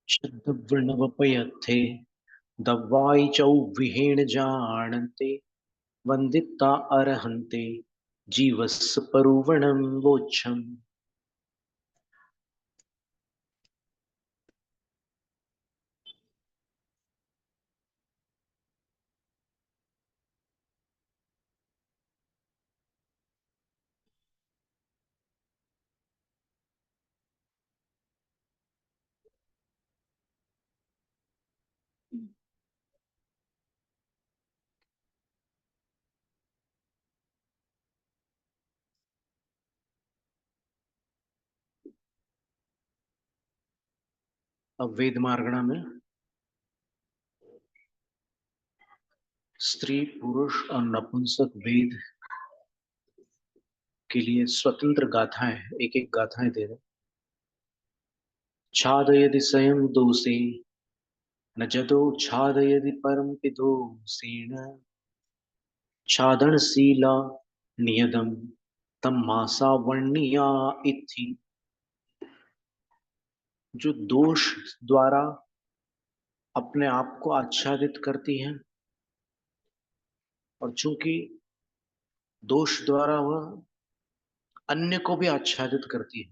शब्दवृणवपयथे दवाई चौ विहेण जानन्ते वन्दिता अर्हन्ते जीवस्य परुवणं वोच्छम्। अब वेद मार्गणा में स्त्री पुरुष और नपुंसक वेद के लिए स्वतंत्र गाथाएं, एक एक गाथाएं दे रहे। छादयदि स्वयं दोषे न जदो छादयदि परम पिदोषेण छादनशीला नियतम तम मासा वर्णिया इति। जो दोष द्वारा अपने आप को आच्छादित करती है और चूंकि दोष द्वारा वह अन्य को भी आच्छादित करती है,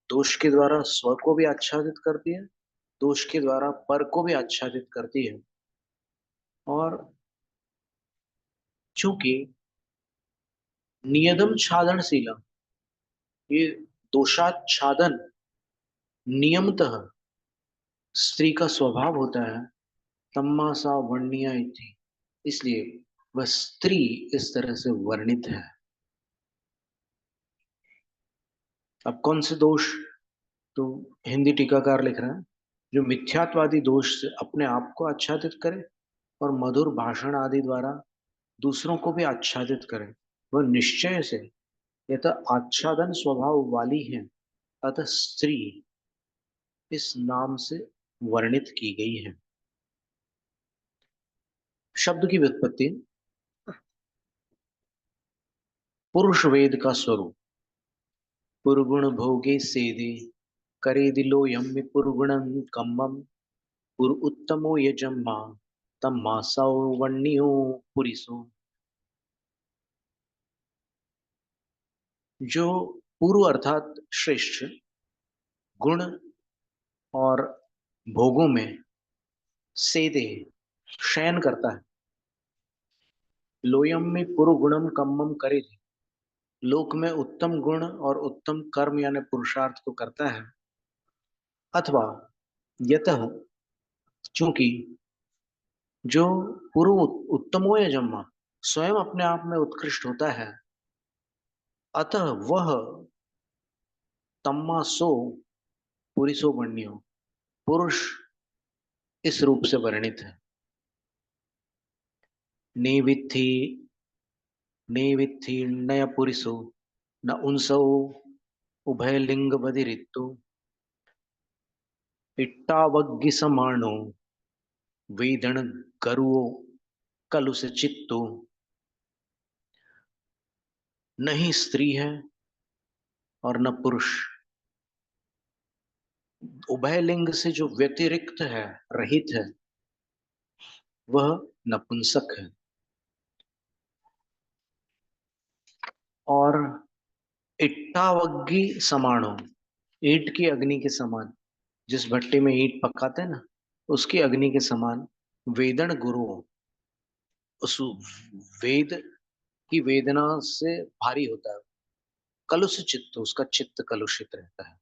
दोष के द्वारा स्व को भी आच्छादित करती है, दोष के द्वारा पर को भी आच्छादित करती है। और चूंकि नियतम छादनशीला, ये दोषाच्छादन नियमतः स्त्री का स्वभाव होता है, तम्मासा वर्णिया इति, इसलिए वह स्त्री इस तरह से वर्णित है। अब कौन से दोष, तो हिंदी टीकाकार लिख रहा है, जो मिथ्यात्वादी दोष से अपने आप को आच्छादित करे और मधुर भाषण आदि द्वारा दूसरों को भी आच्छादित करे, वह निश्चय से यह आच्छादन स्वभाव वाली है, अतः स्त्री इस नाम से वर्णित की गई है। शब्द की व्युत्पत्ति, पुरुष वेद का स्वरूप, पुरगुण भोगे सेदे करे दिलो यम्य पुरगुणम कम्मम पुर उत्तमो यजम्मा तम मासौ वर्णियो पुरिसो। जो पूर्व अर्थात श्रेष्ठ गुण और भोगों में सेदे शयन करता है, लोयम में पुरु गुणम कम्मम करे, लोक में उत्तम गुण और उत्तम कर्म यानी पुरुषार्थ को करता है, अथवा यतः चूंकि जो पूर्व उत्तमो या जम्मा स्वयं अपने आप में उत्कृष्ट होता है, अतः वह तम्मा सो पुरिसो वर्ण्यो, पुरुष इस रूप से वर्णित है। नेविथि नेविथीर्णय पुरिसो न उंसो उभयलिंग बदिरित्तो इट्टावग्गि समाणो वेदन गरुओ कलुष चित्तो। न ही स्त्री है और न पुरुष, उभयलिंग से जो व्यतिरिक्त है, रहित है, वह नपुंसक है। और इट्टावग्गि समाणो, ईंट की अग्नि के समान, जिस भट्टी में ईंट पकाते हैं ना, उसकी अग्नि के समान वेदन गुरु, उस वेद की वेदना से भारी होता है, कलुष चित्त, उसका चित्त कलुषित रहता है।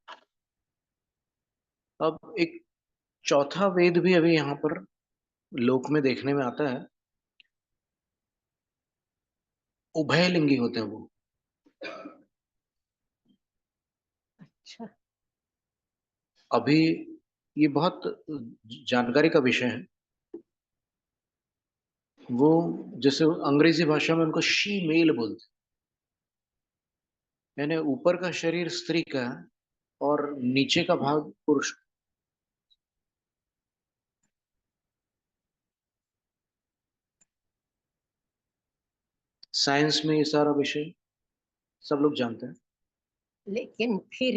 अब एक चौथा वेद भी अभी यहाँ पर लोक में देखने में आता है, उभयलिंगी होते हैं वो। अच्छा, अभी ये बहुत जानकारी का विषय है। वो जैसे अंग्रेजी भाषा में उनको शी मेल बोलते हैं, यानी ऊपर का शरीर स्त्री का और नीचे का भाग पुरुष। साइंस में ये सारा विषय सब लोग जानते हैं। लेकिन फिर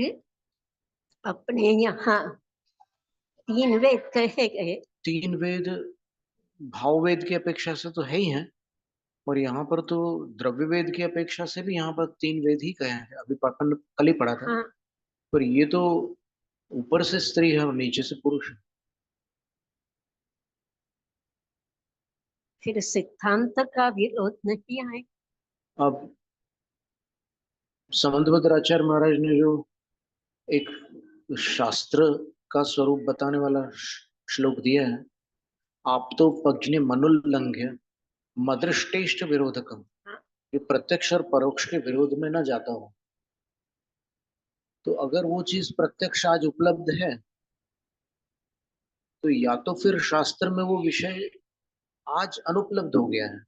अपने यहाँ तीन वेद कहे गए। तीन वेद भाव वेद की अपेक्षा से तो है ही हैं, और यहाँ पर तो द्रव्य वेद की अपेक्षा से भी यहाँ पर तीन वेद ही कहे हैं। अभी अपन कल ही पढ़ा था। हाँ, पर ये तो ऊपर से स्त्री है और नीचे से पुरुष है। फिर सिद्धांत का विरोध नहीं है। अब समंतभद्राचार्य महाराज ने जो एक शास्त्र का स्वरूप बताने वाला श्लोक दिया है, आप तो पज्ञ मनुल्लंघ्य मदृष्टेष्ट विरोधकम, हाँ, ये प्रत्यक्ष और परोक्ष के विरोध में न जाता हो। तो अगर वो चीज प्रत्यक्ष आज उपलब्ध है, तो या तो फिर शास्त्र में वो विषय आज अनुपलब्ध हो गया है,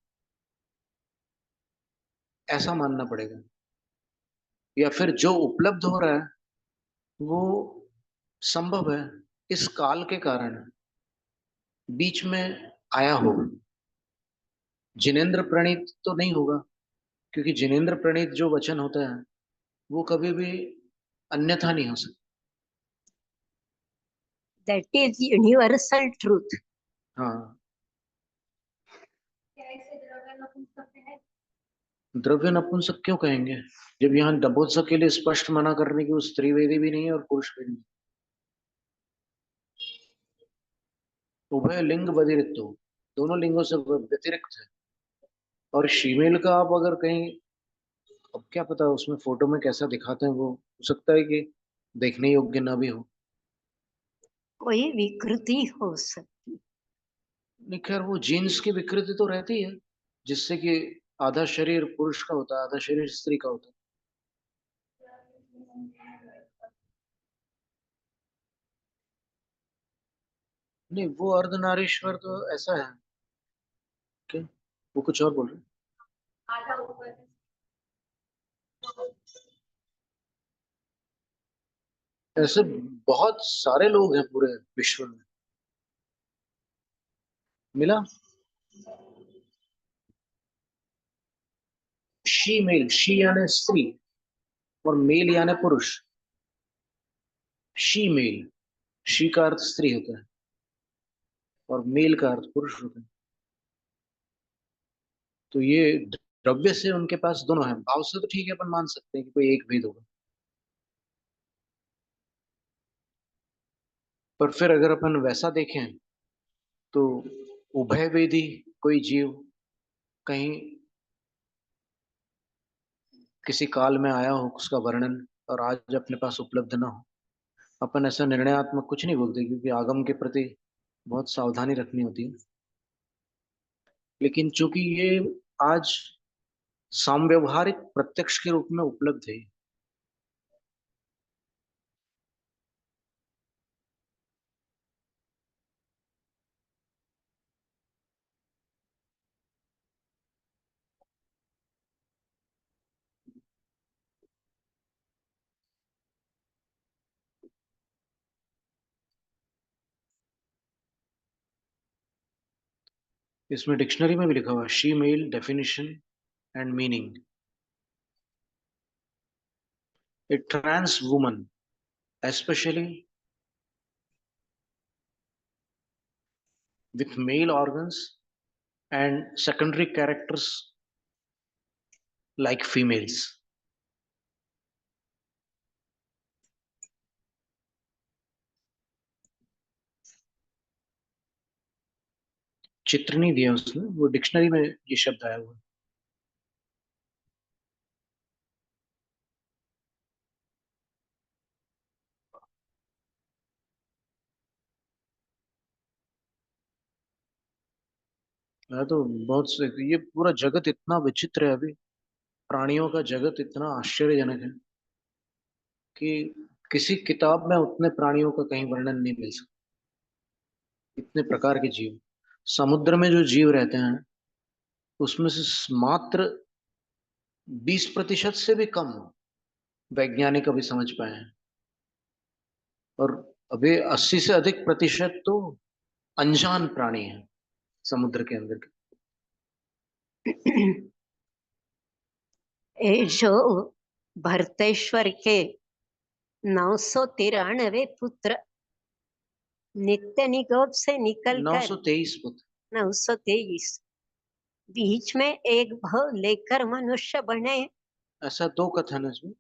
ऐसा मानना पड़ेगा। या फिर जो उपलब्ध हो रहा है वो संभव है इस काल के कारण बीच में आया हो। जिनेन्द्र प्रणीत तो नहीं होगा, क्योंकि जिनेन्द्र प्रणीत जो वचन होता है वो कभी भी अन्यथा नहीं हो सकता। That is universal truth. हाँ, द्रव्य नपुंसक क्यों कहेंगे, जब यहाँ नपुंसक के लिए स्पष्ट मना करने की वो स्त्री वेदी भी नहीं है और पुरुष वेदी नहीं। उभय लिंग व्यतिरिक्त हो, दोनों लिंगों से व्यतिरिक्त है। और शीमेल का आप अगर कहीं, अब क्या पता उसमें फोटो में कैसा दिखाते हैं, वो हो सकता है कि देखने योग्य ना भी हो। कोई विकृति हो सकती। नहीं, खैर वो जीन्स की विकृति तो रहती है, जिससे कि आधा शरीर पुरुष का होता है, आधा शरीर स्त्री का होता है। नहीं, वो अर्धनारीश्वर तो ऐसा है कि वो कुछ और बोल रहे हैं। ऐसे बहुत सारे लोग हैं पूरे विश्व में। मिला शी मेल, शी यानी स्त्री और मेल यानी पुरुष। शी मेल, शी का अर्थ स्त्री होता है और मेल का अर्थ पुरुष होता है। तो ये द्रव्य से उनके पास दोनों है। भाव से तो ठीक है, अपन मान सकते हैं कि कोई एक भेद होगा। पर फिर अगर अपन वैसा देखें तो उभय वेदी कोई जीव कहीं किसी काल में आया हो, उसका वर्णन और आज अपने पास उपलब्ध ना हो, अपन ऐसा निर्णयात्मक कुछ नहीं बोलते, क्योंकि आगम के प्रति बहुत सावधानी रखनी होती है। लेकिन चूंकि ये आज सामव्यवहारिक प्रत्यक्ष के रूप में उपलब्ध है, इसमें डिक्शनरी में भी लिखा हुआ she male definition and meaning, a trans woman especially with male organs and secondary characters like females. चित्र नहीं दिया उसने, वो डिक्शनरी में ये शब्द आया हुआ है। तो बहुत से, ये पूरा जगत इतना विचित्र है अभी, प्राणियों का जगत इतना आश्चर्यजनक है कि किसी किताब में उतने प्राणियों का कहीं वर्णन नहीं मिल सकता। इतने प्रकार के जीव समुद्र में जो जीव रहते हैं, उसमें से मात्र 20% से भी कम वैज्ञानिक अभी समझ पाए हैं, और अभी 80 से अधिक प्रतिशत तो अनजान प्राणी हैं समुद्र के अंदर के। ये जो भरतेश्वर के 993 पुत्र नित्य निगोद से निकल कर 923 पुत्र। 923 बीच में एक भाव लेकर मनुष्य बने। ऐसा 2 कथन है इसमें।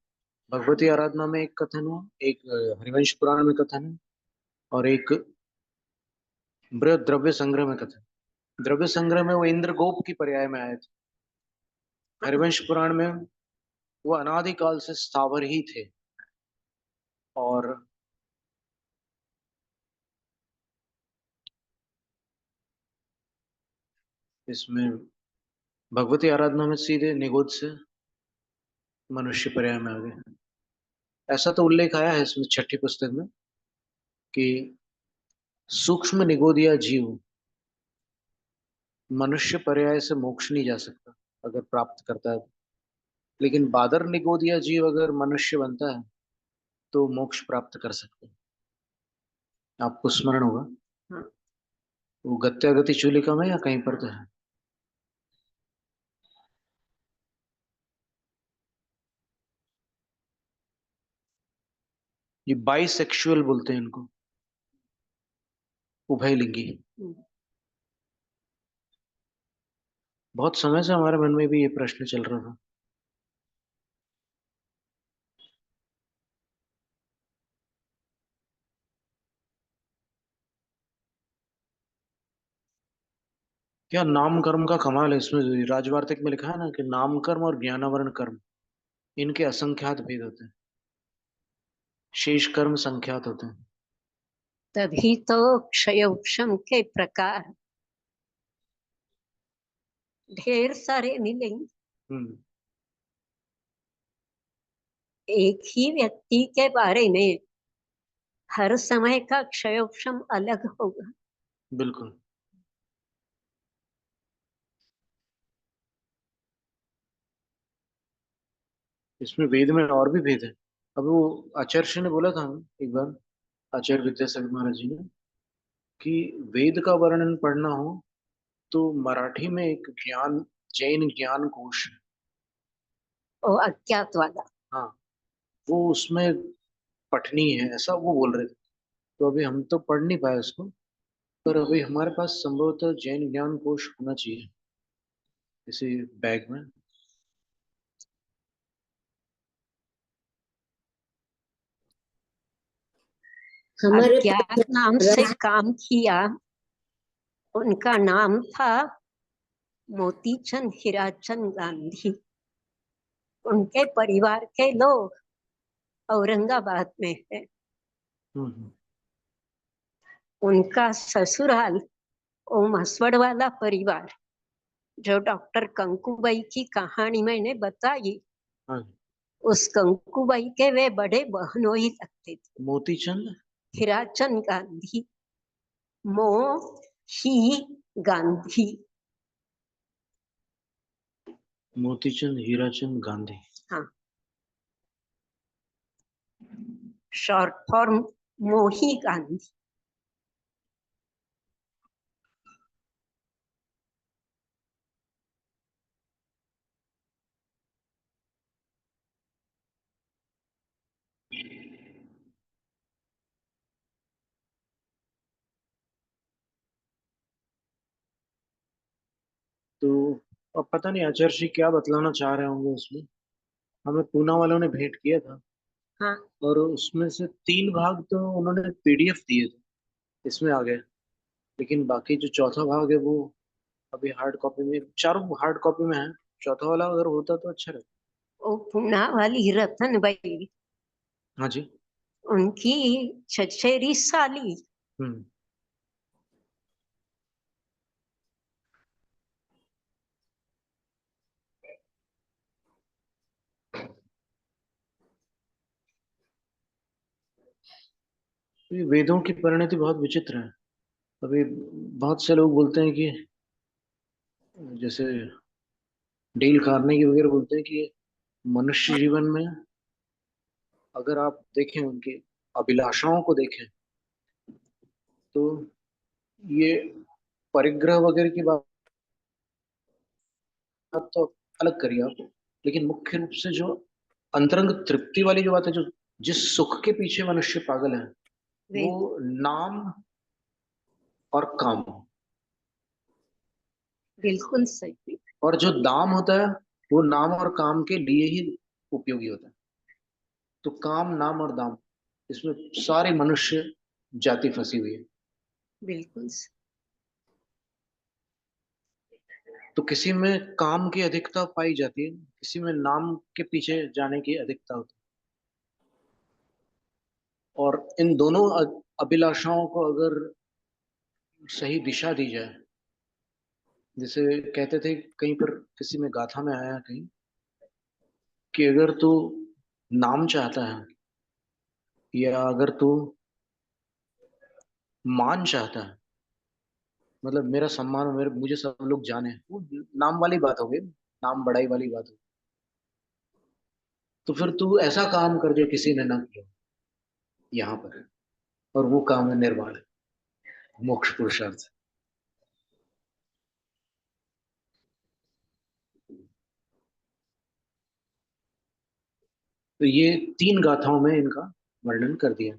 भगवती आराधना में एक कथन है, एक हरिवंश पुराण में कथन है, और एक बृहद द्रव्य संग्रह में कथन। द्रव्य संग्रह में वो इंद्रगोप की पर्याय में आए थे। हरिवंश पुराण में वो अनादिकाल से स्थावर ही थे। और इसमें भगवती आराधना में सीधे निगोद से मनुष्य पर्याय में आ गए। ऐसा तो उल्लेख आया है इसमें छठी पुस्तक में कि सूक्ष्म निगोदिया जीव मनुष्य पर्याय से मोक्ष नहीं जा सकता अगर प्राप्त करता है। लेकिन बादर निगोदिया जीव अगर मनुष्य बनता है तो मोक्ष प्राप्त कर सकते हैं। आपको स्मरण होगा, हाँ। वो गत्यागति चूलिका में या कहीं पर तो है। ये बाइसेक्सुअल बोलते हैं इनको, उभयलिंगी। बहुत समय से हमारे मन में भी ये प्रश्न चल रहा था। क्या नाम कर्म का कमाल है। इसमें राजवार्तिक में लिखा है ना कि नाम कर्म और ज्ञानावरण कर्म इनके असंख्यात भेद होते हैं, शेष कर्म संख्यात होते हैं। तभी तो क्षयोक्षम के प्रकार ढेर सारे मिलेंगे। हम्म, एक ही व्यक्ति के बारे में हर समय का क्षयोक्षम अलग होगा। बिल्कुल। इसमें वेद में और भी भेद है। अब वो आचार्य ने बोला था एक बार, आचार्य विद्यासागर महाराज जी ने, कि वेद का वर्णन पढ़ना हो तो मराठी में एक ज्ञान, जैन ज्ञान कोश है। ओ अज्ञात वाला। हाँ, वो उसमें पठनीय है ऐसा वो बोल रहे थे। तो अभी हम तो पढ़ नहीं पाए उसको, पर अभी हमारे पास संभवतः जैन ज्ञान कोश होना चाहिए इसी बैग में। हमारे अज्ञात नाम से काम किया। उनका नाम था मोतीचंद हीराचंद गांधी। उनके परिवार के लोग औरंगाबाद में है। हम्म, उनका ससुराल ओ मसवड़ वाला परिवार, जो डॉक्टर कंकूबाई की कहानी मैंने बताई, हाँ। उस कंकूबाई के वे बड़े बहनोई लगते थे। मोतीचंद हीराचंद गांधी, मो ही गांधी। मोतीचंद हीराचंद गांधी। हाँ, शॉर्ट फॉर्म मोही गांधी। तो अब पता नहीं आचार्य जी क्या बतलाना चाह रहे होंगे उसमें। हमें पूना वालों ने भेंट किया था, हाँ, और उसमें से 3 भाग तो उन्होंने पीडीएफ दिए थे, इसमें आ गए। लेकिन बाकी जो चौथा भाग है वो अभी हार्ड कॉपी में, चारों हार्ड कॉपी में है। चौथा वाला अगर होता तो अच्छा रहता। वो पूना वाली रतनबाई, हाँ जी। उनकी चचेरी साली। हम्म, तो ये वेदों की परिणति बहुत विचित्र है। अभी बहुत से लोग बोलते हैं कि, जैसे डेल कार्नेगी वगैरह बोलते हैं कि मनुष्य जीवन में अगर आप देखें उनकी अभिलाषाओं को देखें तो ये परिग्रह वगैरह की बात तो अलग करिए आप, लेकिन मुख्य रूप से जो अंतरंग तृप्ति वाली जो बात है, जो जिस सुख के पीछे मनुष्य पागल है, वे वो नाम और काम। बिल्कुल सही। और जो दाम होता है वो नाम और काम के लिए ही उपयोगी होता है। तो काम, नाम और दाम, इसमें सारी मनुष्य जाति फंसी हुई है। बिल्कुल तो किसी में काम की अधिकता पाई जाती है, किसी में नाम के पीछे जाने की अधिकता होती है। और इन दोनों अभिलाषाओं को अगर सही दिशा दी जाए, जैसे कहते थे कहीं पर, किसी में गाथा में आया कहीं, कि अगर तू नाम चाहता है या अगर तू मान चाहता है, मतलब मेरा सम्मान हो, मेरे मुझे सब लोग जाने, वो नाम वाली बात हो गई, नाम बड़ाई वाली बात हो। तो फिर तू ऐसा काम कर जो किसी ने ना किया यहाँ पर, और वो काम है निर्वाण, मोक्ष पुरुषार्थ। तो ये तीन गाथाओं में इनका वर्णन कर दिया।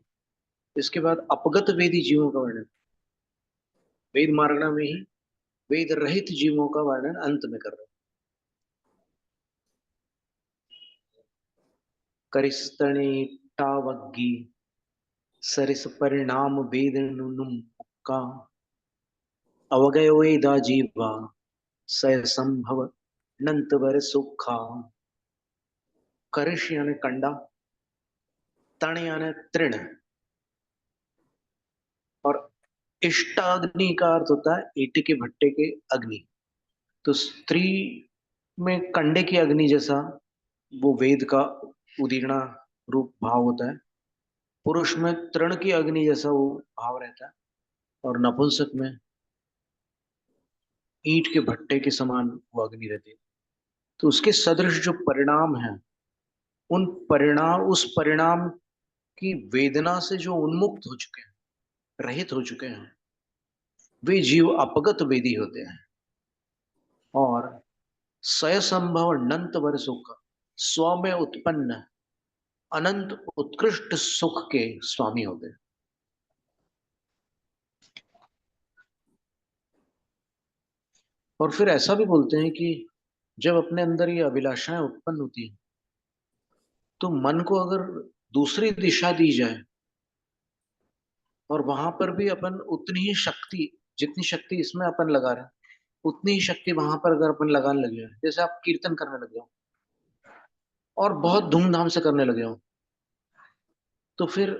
इसके बाद अपगत वेदी जीवों का वर्णन, वेद मार्गणा में ही वेद रहित जीवों का वर्णन अंत में कर रहे हैं। करिस्तणे टावग्गी सरिस परिणाम वेद नुनुम का अवगयो वेदा जीवा सय संभव नंत वर सुखा। करिश यानी कंडा, तण यानी तृण, और इष्टाग्नि का अर्थ होता है ईटे के भट्टे के अग्नि। तो स्त्री में कंडे की अग्नि जैसा वो वेद का उदीर्णा रूप भाव होता है, पुरुष में तृण की अग्नि जैसा वो भाव रहता है, और नपुंसक में ईंट के भट्टे के समान वो अग्नि रहती है। तो उसके सदृश जो परिणाम है, उन परिणाम, उस परिणाम की वेदना से जो उन्मुक्त हो चुके हैं, रहित हो चुके हैं, वे जीव अपगत वेदी होते हैं। और सय संभव अनंत वर सुख, स्व में उत्पन्न अनंत उत्कृष्ट सुख के स्वामी होते हैं। और फिर ऐसा भी बोलते हैं कि जब अपने अंदर ये अभिलाषाएं उत्पन्न होती हैं, तो मन को अगर दूसरी दिशा दी जाए, और वहां पर भी अपन उतनी ही शक्ति, जितनी शक्ति इसमें अपन लगा रहे हैं, उतनी ही शक्ति वहां पर अगर अपन लगाने लगे हैं, जैसे आप कीर्तन करने लगे हो और बहुत धूमधाम से करने लगे हो, तो फिर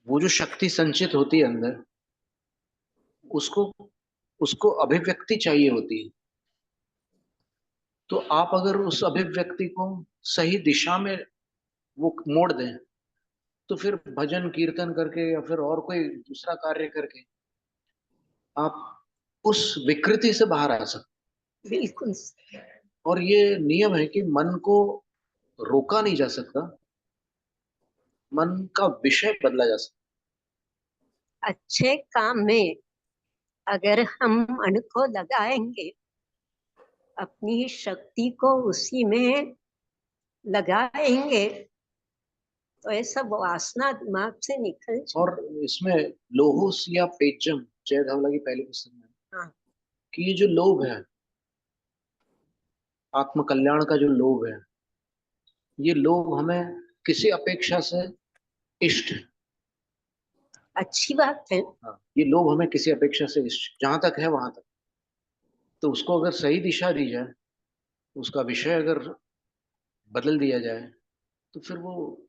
वो जो शक्ति संचित होती है अंदर, उसको उसको अभिव्यक्ति चाहिए होती है। तो आप अगर उस अभिव्यक्ति को सही दिशा में वो मोड़ दें, तो फिर भजन कीर्तन करके या फिर और कोई दूसरा कार्य करके आप उस विकृति से बाहर आ सकते। बिल्कुल। और ये नियम है कि मन को रोका नहीं जा सकता, मन का विषय बदला जा सकता। अच्छे काम में अगर हम मन को लगाएंगे, अपनी शक्ति को उसी में लगाएंगे, तो ये सब वासना दिमाग से निकल और जाएगी। इसमें लोहुस या पेजम, जय धवला की पहली पुस्तक में, हाँ, कि ये जो लोभ है, आत्म कल्याण का जो लोभ है, ये लोभ हमें किसी अपेक्षा से इष्ट है। अच्छी बात है। हाँ, ये लोभ हमें किसी अपेक्षा से इष्ट, जहां तक है वहां तक। तो उसको अगर सही दिशा दी जाए, उसका विषय अगर बदल दिया जाए, तो फिर वो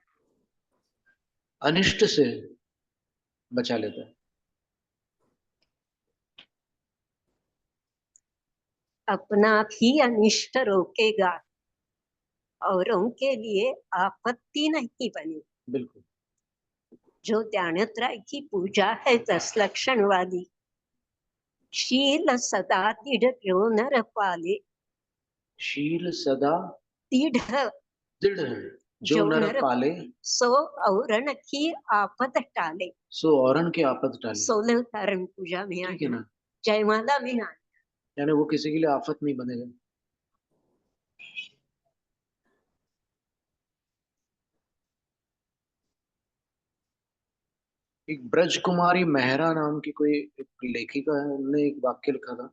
अनिष्ट से बचा लेता है। अपना भी अनिष्ट रोकेगा, औरों के लिए आपत्ति नहीं बनी। बिल्कुल। जो ध्यानत्राय की पूजा है 10 लक्षण वाली, शील सदा दृढ़ क्यों न पाले, शील सदा दृढ़ दृढ़ है, जो जो नर नर पाले, सो औरण की आपत टाले। सो औरन के आपत टाले। 16 कारण पूजा में ठीक है आया, ना? जयमाला में आया। यानी वो किसी के लिए आफत नहीं बनेगा। एक ब्रज कुमारी मेहरा नाम की कोई एक लेखिका है, उन्होंने एक वाक्य लिखा था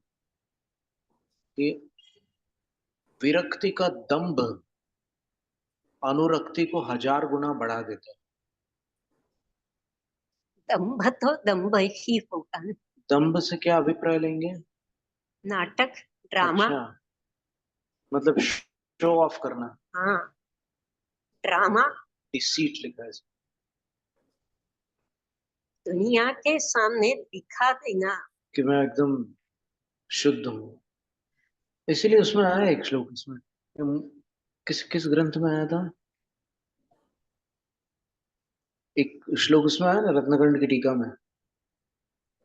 कि विरक्ति का दंभ अनुरक्ति को 1000 गुना बढ़ा देता है। दंभ तो दंभ ही होगा। दंभ से क्या अभिप्राय लेंगे? नाटक, ड्रामा। अच्छा, मतलब शो ऑफ करना। हाँ, ड्रामा। डिसीट लिखा है इसमें। दुनिया के सामने दिखा देना कि मैं एकदम शुद्ध हूँ। इसीलिए उसमें आया एक श्लोक, इसमें किस किस ग्रंथ में आया था एक श्लोक, उसमें आया ना रत्नकर्ण की टीका में,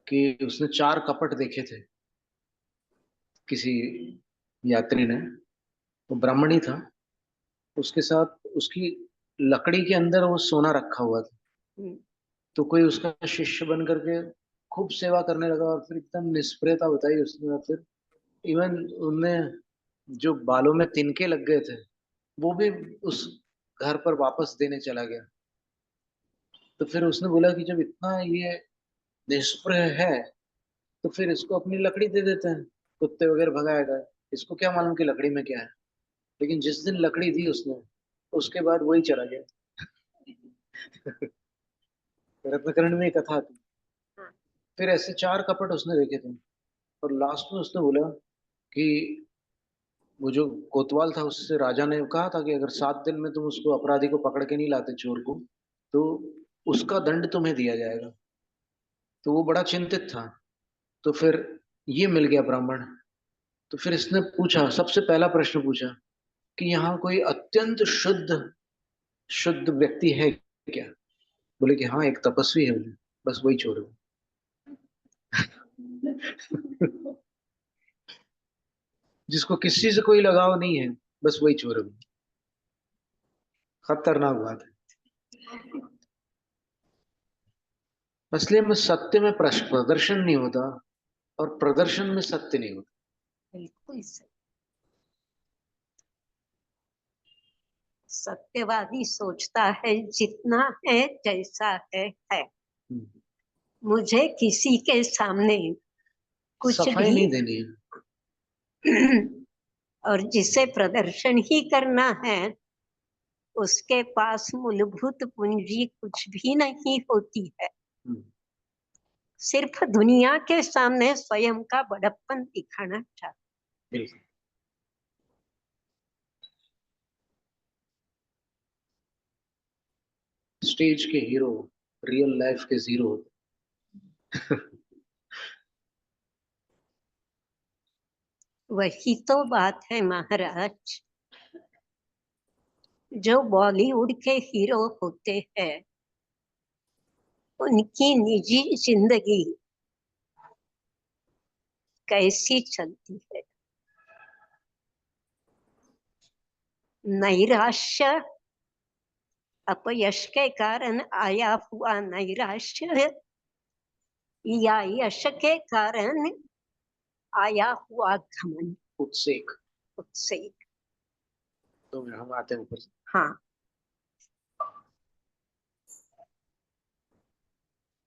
कि उसने 4 कपट देखे थे किसी यात्री ने। वो ब्राह्मणी था, उसके साथ उसकी लकड़ी के अंदर वो सोना रखा हुआ था। तो कोई उसका शिष्य बन करके खूब सेवा करने लगा, और फिर एकदम निष्प्रियता बताई उसने, और फिर इवन उनने जो बालों में तिनके लग गए थे वो भी उस घर पर वापस देने चला गया। तो फिर उसने बोला कि जब इतना ये निष्प्रय है तो फिर इसको अपनी लकड़ी दे देते हैं, कुत्ते वगैरह भगाएगा, इसको क्या मालूम कि लकड़ी में क्या है। लेकिन जिस दिन लकड़ी दी उसने, उसके बाद वही चला गया। रत्नकर्ण में एक कथा थी। फिर ऐसे 4 कपट उसने देखे थे, और लास्ट में उसने बोला कि वो जो कोतवाल था उससे राजा ने कहा था कि अगर 7 दिन में तुम उसको अपराधी को पकड़ के नहीं लाते, चोर को, तो उसका दंड तुम्हें दिया जाएगा। तो वो बड़ा चिंतित था। तो फिर ये मिल गया ब्राह्मण। तो फिर इसने पूछा, सबसे पहला प्रश्न पूछा कि यहाँ कोई अत्यंत शुद्ध शुद्ध व्यक्ति है क्या? बोले कि हाँ, एक तपस्वी है। बोले बस वही छोड़ो। जिसको किसी से कोई लगाव नहीं है, बस वही छोड़ो। खतरनाक बात है। असली में सत्य में प्रदर्शन नहीं होता, और प्रदर्शन में सत्य नहीं होता। बिल्कुल सही। सत्यवादी सोचता है जितना है जैसा है। मुझे किसी के सामने कुछ सफाई भी नहीं देनी है। और जिसे प्रदर्शन ही करना है उसके पास मूलभूत पूंजी कुछ भी नहीं होती है। सिर्फ दुनिया के सामने स्वयं का बड़प्पन दिखाना चाहता। बिल्कुल। स्टेज के हीरो रियल लाइफ के जीरो होते। वही तो बात है महाराज। जो बॉलीवुड के हीरो होते हैं उनकी निजी जिंदगी कैसी चलती है। नैराश्य, अपयश के कारण आया हुआ नैराश्य या यश के कारण आया हुआ घमंड, उत्सेक। उत्सेक। तो हम आते हैं ऊपर से। हाँ,